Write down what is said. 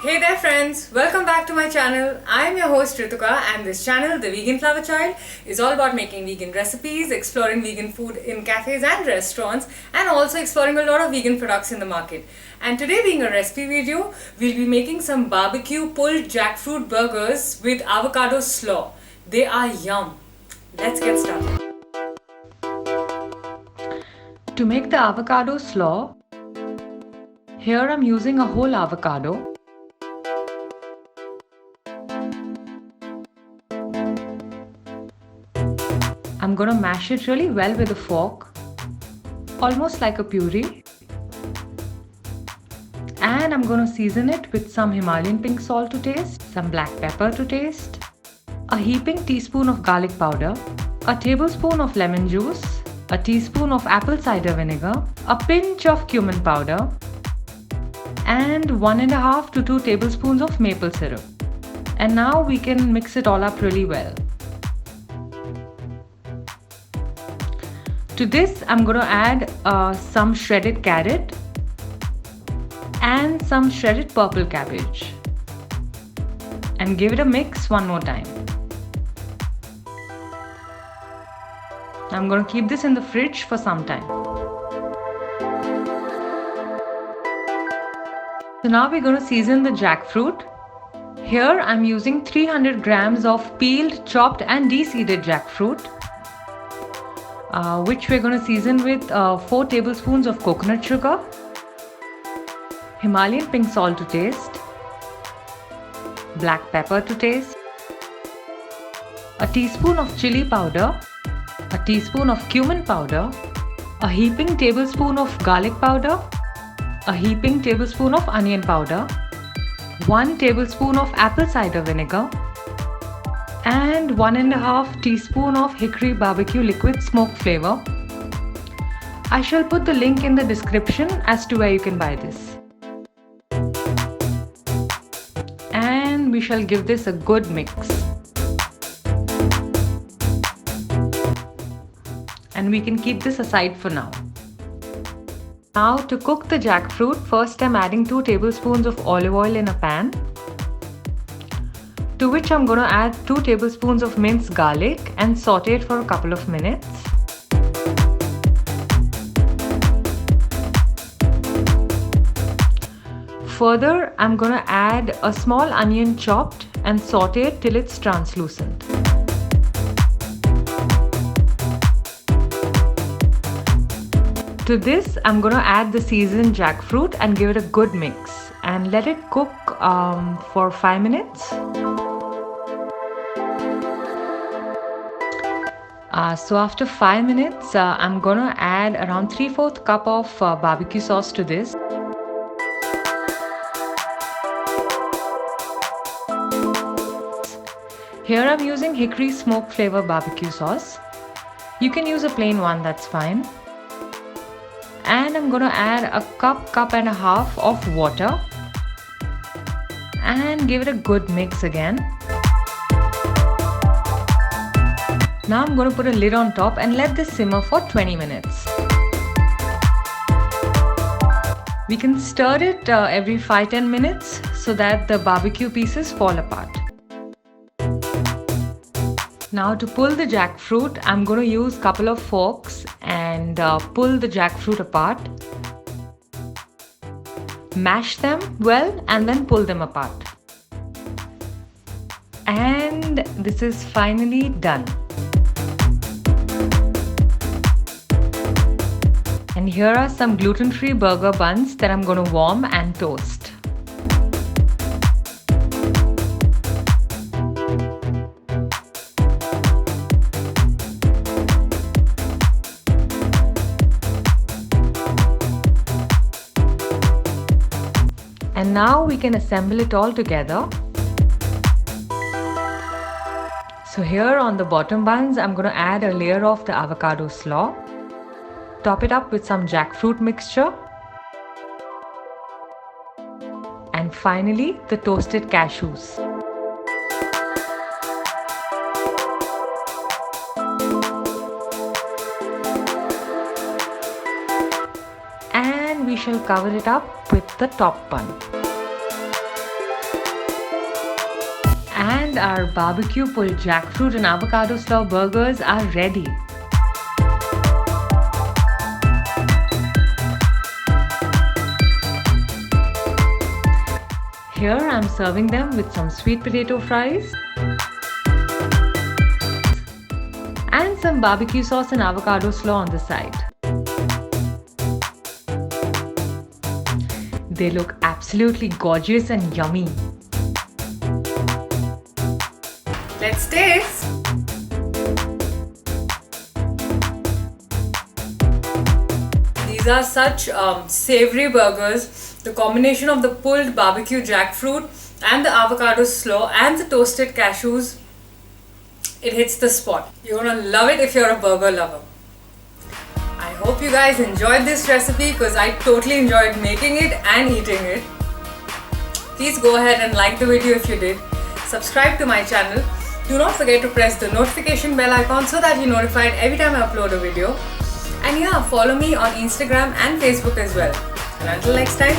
Hey there friends, welcome back to my channel. I am your host Rituka, and this channel, The Vegan Flower Child, is all about making vegan recipes, exploring vegan food in cafes and restaurants, and also exploring a lot of vegan products in the market. And today, being a recipe video, we'll be making some barbecue pulled jackfruit burgers with avocado slaw. They are yum. Let's get started. To make the avocado slaw, here I'm using a whole avocado. I'm gonna mash it really well with a fork, almost like a puree. And I'm gonna season it with some Himalayan pink salt to taste, some black pepper to taste, a heaping teaspoon of garlic powder, a tablespoon of lemon juice, a teaspoon of apple cider vinegar, a pinch of cumin powder, and 1.5 to 2 tablespoons of maple syrup. And now we can mix it all up really well. To this, I'm going to add some shredded carrot and some shredded purple cabbage, and give it a mix one more time. I'm going to keep this in the fridge for some time. So now we're going to season the jackfruit. Here I'm using 300 grams of peeled, chopped and de-seeded jackfruit, which we're going to season with 4 tablespoons of coconut sugar, Himalayan pink salt to taste, black pepper to taste, a teaspoon of chili powder, a teaspoon of cumin powder, a heaping tablespoon of garlic powder, a heaping tablespoon of onion powder, 1 tablespoon of apple cider vinegar, and 1.5 teaspoon of hickory barbecue liquid smoke flavor. I shall put the link in the description as to where you can buy this. And we shall give this a good mix. And we can keep this aside for now. Now to cook the jackfruit, first I'm adding 2 tablespoons of olive oil in a pan, to which I'm going to add 2 tablespoons of minced garlic and saute it for a couple of minutes. Further, I'm going to add a small onion chopped and saute it till it's translucent. To this, I'm going to add the seasoned jackfruit and give it a good mix and let it cook for 5 minutes. So after 5 minutes, I'm going to add around 3/4 cup of barbecue sauce to this. Here I'm using hickory smoke flavor barbecue sauce. You can use a plain one, that's fine. And I'm going to add a cup and a half of water and give it a good mix again. Now I'm going to put a lid on top and let this simmer for 20 minutes. We can stir it every 5-10 minutes so that the barbecue pieces fall apart. Now to pull the jackfruit, I'm going to use a couple of forks and pull the jackfruit apart. Mash them well and then pull them apart. And this is finally done. And here are some gluten-free burger buns that I'm going to warm and toast. And now we can assemble it all together. So here on the bottom buns, I'm going to add a layer of the avocado slaw. Top it up with some jackfruit mixture. And finally, the toasted cashews. And we shall cover it up with the top bun. And our barbecue pulled jackfruit and avocado slaw burgers are ready. Here I'm serving them with some sweet potato fries and some barbecue sauce and avocado slaw on the side. They look absolutely gorgeous and yummy. Let's taste! These are such savory burgers. The combination of the pulled barbecue jackfruit and the avocado slaw and the toasted cashews, it hits the spot. You're gonna love it if you're a burger lover. I hope you guys enjoyed this recipe because I totally enjoyed making it and eating it. Please go ahead and like the video if you did. Subscribe to my channel. Do not forget to press the notification bell icon so that you're notified every time I upload a video. And yeah, follow me on Instagram and Facebook as well. And until next time,